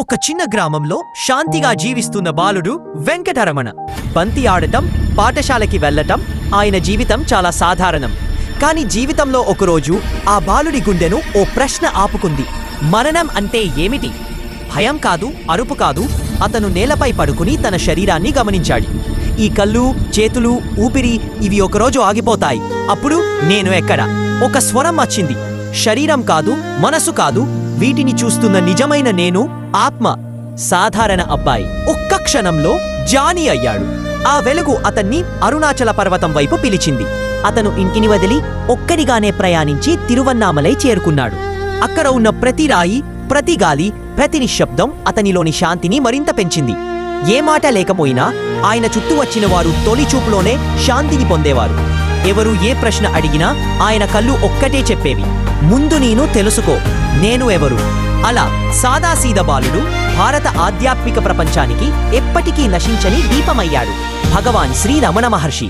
ఒక చిన్న గ్రామంలో శాంతిగా జీవిస్తున్న బాలుడు వెంకటరమణ. బంతి ఆడటం, పాఠశాలకి వెళ్లటం ఆయన జీవితం చాలా సాధారణం. కాని జీవితంలో ఒకరోజు ఆ బాలుడి గుండెను ఓ ప్రశ్న ఆపుకుంది. మరణం అంటే ఏమిటి? భయం కాదు, అరుపు కాదు. అతను నేలపై పడుకుని తన శరీరాన్ని గమనించాడు. ఈ కళ్ళు, చేతులు, ఊపిరి ఇవి ఒకరోజు ఆగిపోతాయి. అప్పుడు నేను ఎక్కడ? ఒక స్వరం వచ్చింది. శరీరం కాదు, మనసు కాదు, వీటిని చూస్తున్న నిజమైన నేను ఆత్మ. సాధారణ అబ్బాయి ఒక్క క్షణంలో జానీ అయ్యాడు. ఆ వెలుగు అతన్ని అరుణాచల పర్వతం వైపు పిలిచింది. అతను ఇంటిని వదిలి ఒక్కడిగానే ప్రయాణించి తిరువన్నామలై చేరుకున్నాడు. అక్కడ ఉన్న ప్రతి రాయి, ప్రతి గాలి, ప్రతి నిశ్శబ్దం అతనిలోని శాంతిని మరింత పెంచింది. ఏ మాట లేకపోయినా ఆయన చుట్టూ వచ్చిన వారు తొలి చూపులోనే శాంతిని పొందేవారు. ఎవరు ఏ ప్రశ్న అడిగినా ఆయన కళ్ళు ఒక్కటే చెప్పేవి: ముందు నేను తెలుసుకో, నేను ఎవరు. అలా సాదాసీద బాలుడు భారత ఆధ్యాత్మిక ప్రపంచానికి ఎప్పటికీ నశించని దీపమయ్యాడు. భగవాన్ శ్రీ రమణ మహర్షి.